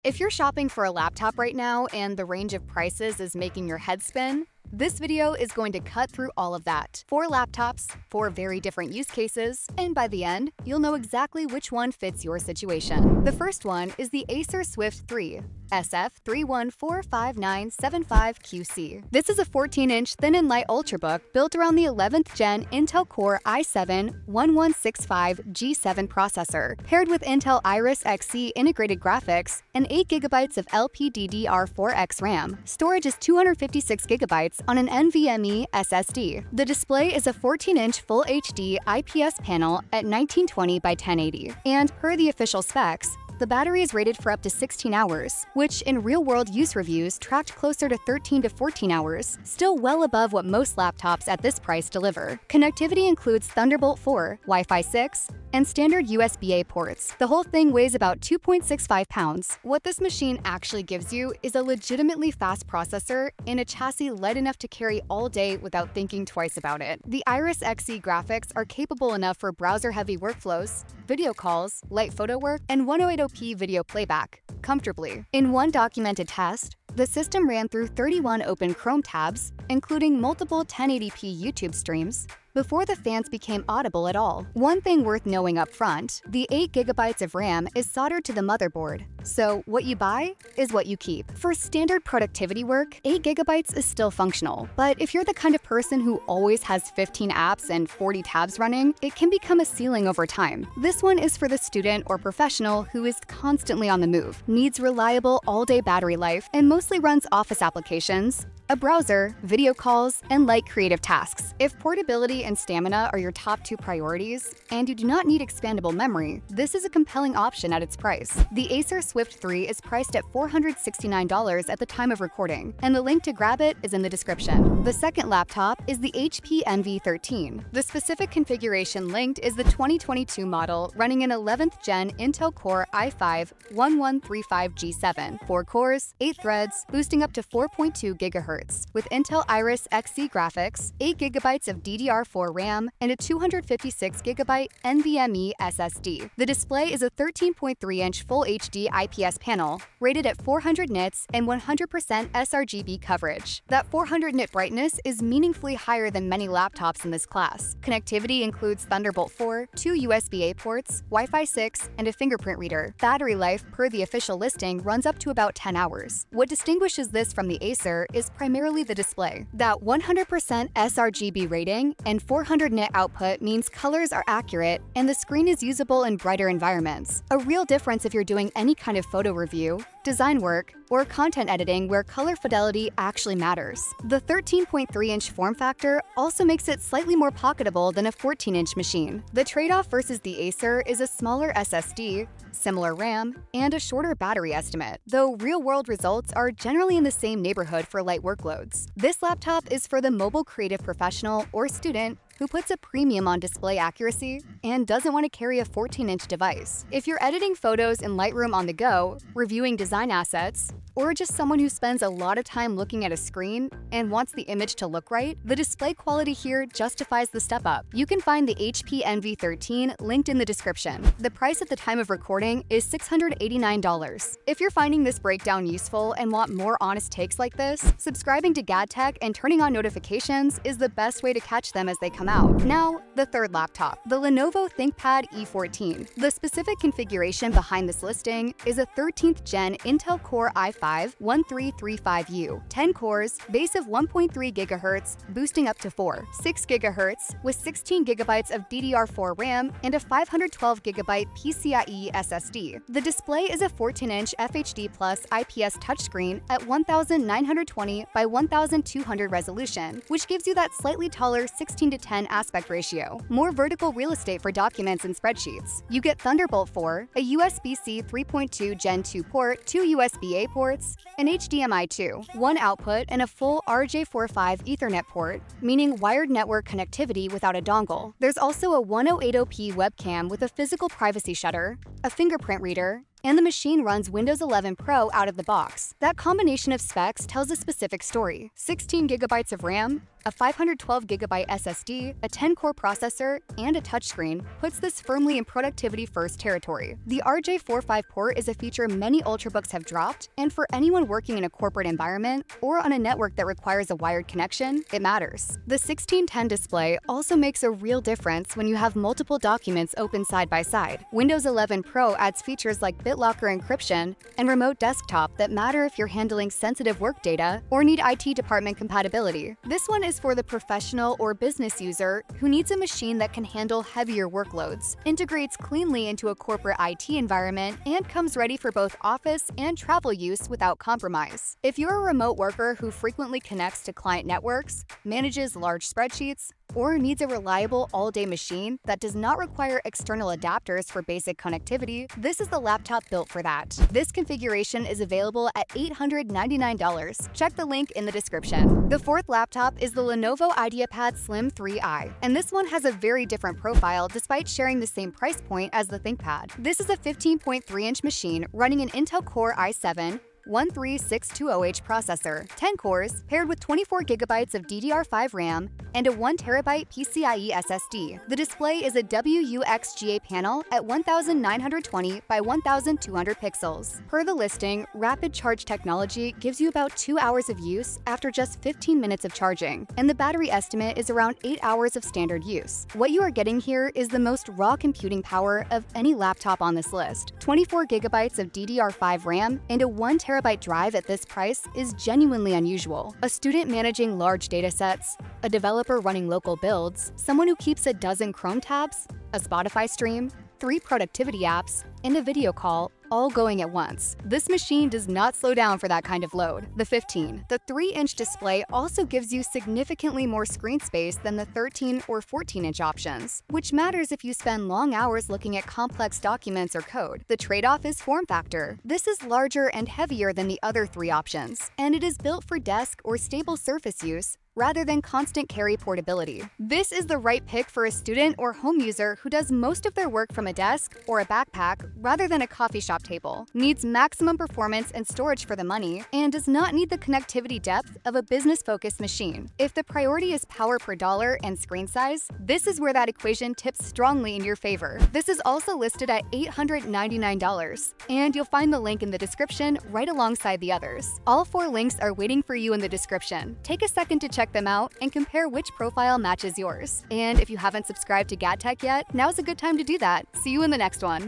If you're shopping for a laptop right now and the range of prices is making your head spin, this video is going to cut through all of that. 4 laptops, 4 very different use cases, and by the end, you'll know exactly which one fits your situation. The first one is the Acer Swift 3. SF314595QC. This is a 14-inch thin and light Ultrabook built around the 11th Gen Intel Core i7-1165G7 processor, paired with Intel Iris Xe integrated graphics and 8GB of LPDDR4X RAM. Storage is 256GB on an NVMe SSD. The display is a 14-inch Full HD IPS panel at 1920 by 1080, and per the official specs, the battery is rated for up to 16 hours, which in real-world use reviews tracked closer to 13 to 14 hours, still well above what most laptops at this price deliver. Connectivity includes Thunderbolt 4, Wi-Fi 6, and standard USB-A ports. The whole thing weighs about 2.65 pounds. What this machine actually gives you is a legitimately fast processor and a chassis light enough to carry all day without thinking twice about it. The Iris Xe graphics are capable enough for browser-heavy workflows, video calls, light photo work, and 108p video playback comfortably. In one documented test, the system ran through 31 open Chrome tabs, including multiple 1080p YouTube streams, before the fans became audible at all. One thing worth knowing up front, the 8GB of RAM is soldered to the motherboard, so what you buy is what you keep. For standard productivity work, 8GB is still functional, but if you're the kind of person who always has 15 apps and 40 tabs running, it can become a ceiling over time. This one is for the student or professional who is constantly on the move, needs reliable all-day battery life, and mostly runs office applications, a browser, video calls, and light creative tasks. If portability and stamina are your top 2 priorities, and you do not need expandable memory, this is a compelling option at its price. The Acer Swift 3 is priced at $469 at the time of recording, and the link to grab it is in the description. The second laptop is the HP Envy 13. The specific configuration linked is the 2022 model running an 11th Gen Intel Core i5-1135G7, 4 cores, 8 threads, boosting up to 4.2 GHz. With Intel Iris Xe graphics, 8GB of DDR4 RAM, and a 256GB NVMe SSD. The display is a 13.3-inch Full HD IPS panel, rated at 400 nits and 100% sRGB coverage. That 400 nit brightness is meaningfully higher than many laptops in this class. Connectivity includes Thunderbolt 4, 2 USB-A ports, Wi-Fi 6, and a fingerprint reader. Battery life, per the official listing, runs up to about 10 hours. What distinguishes this from the Acer is primarily the display. That 100% sRGB rating and 400 nit output means colors are accurate and the screen is usable in brighter environments. A real difference if you're doing any kind of photo review, design work, or content editing where color fidelity actually matters. The 13.3-inch form factor also makes it slightly more pocketable than a 14-inch machine. The trade-off versus the Acer is a smaller SSD, similar RAM, and a shorter battery estimate, though real-world results are generally in the same neighborhood for light workloads. This laptop is for the mobile creative professional or student who puts a premium on display accuracy and doesn't want to carry a 14-inch device. If you're editing photos in Lightroom on the go, reviewing design assets, or just someone who spends a lot of time looking at a screen and wants the image to look right, the display quality here justifies the step up. You can find the HP Envy 13 linked in the description. The price at the time of recording is $689. If you're finding this breakdown useful and want more honest takes like this, subscribing to GadTech and turning on notifications is the best way to catch them as they come out. Now, the third laptop, the Lenovo ThinkPad E14. The specific configuration behind this listing is a 13th Gen Intel Core i5-1335U, 10 cores, base of 1.3 GHz, boosting up to 6 GHz, with 16GB of DDR4 RAM and a 512GB PCIe SSD. The display is a 14-inch FHD Plus IPS touchscreen at 1920 by 1200 resolution, which gives you that slightly taller 16:10 aspect ratio, more vertical real estate for documents and spreadsheets. You get Thunderbolt 4, a USB-C 3.2 Gen 2 port, 2 USB-A ports, an HDMI 2, 1 output, and a full RJ45 Ethernet port, meaning wired network connectivity without a dongle. There's also a 1080p webcam with a physical privacy shutter, a fingerprint reader, and the machine runs Windows 11 Pro out of the box. That combination of specs tells a specific story. 16 GB of RAM, A 512GB SSD, a 10-core processor, and a touchscreen puts this firmly in productivity-first territory. The RJ45 port is a feature many Ultrabooks have dropped, and for anyone working in a corporate environment or on a network that requires a wired connection, it matters. The 1610 display also makes a real difference when you have multiple documents open side by side. Windows 11 Pro adds features like BitLocker encryption and remote desktop that matter if you're handling sensitive work data or need IT department compatibility. This one is for the professional or business user who needs a machine that can handle heavier workloads, integrates cleanly into a corporate IT environment, and comes ready for both office and travel use without compromise. If you're a remote worker who frequently connects to client networks, manages large spreadsheets, or needs a reliable all-day machine that does not require external adapters for basic connectivity, this is the laptop built for that. This configuration is available at $899. Check the link in the description. The fourth laptop is the Lenovo IdeaPad Slim 3i, and this one has a very different profile despite sharing the same price point as the ThinkPad. This is a 15.3-inch machine running an Intel Core i7 13620H processor, 10 cores, paired with 24GB of DDR5 RAM and a 1TB PCIe SSD. The display is a WUXGA panel at 1920 by 1200 pixels. Per the listing, rapid charge technology gives you about 2 hours of use after just 15 minutes of charging, and the battery estimate is around 8 hours of standard use. What you are getting here is the most raw computing power of any laptop on this list. 24GB of DDR5 RAM and a 1TB drive at this price is genuinely unusual. A student managing large datasets, a developer running local builds, someone who keeps a dozen Chrome tabs, a Spotify stream, 3 productivity apps, and a video call, all going at once. This machine does not slow down for that kind of load. The 3-inch display also gives you significantly more screen space than the 13 or 14-inch options, which matters if you spend long hours looking at complex documents or code. The trade-off is form factor. This is larger and heavier than the other 3 options, and it is built for desk or stable surface use rather than constant carry portability. This is the right pick for a student or home user who does most of their work from a desk or a backpack rather than a coffee shop table, needs maximum performance and storage for the money, and does not need the connectivity depth of a business-focused machine. If the priority is power per dollar and screen size, this is where that equation tips strongly in your favor. This is also listed at $899, and you'll find the link in the description right alongside the others. All 4 links are waiting for you in the description. Take a second to check them out and compare which profile matches yours. And if you haven't subscribed to GadTech yet, now's a good time to do that. See you in the next one.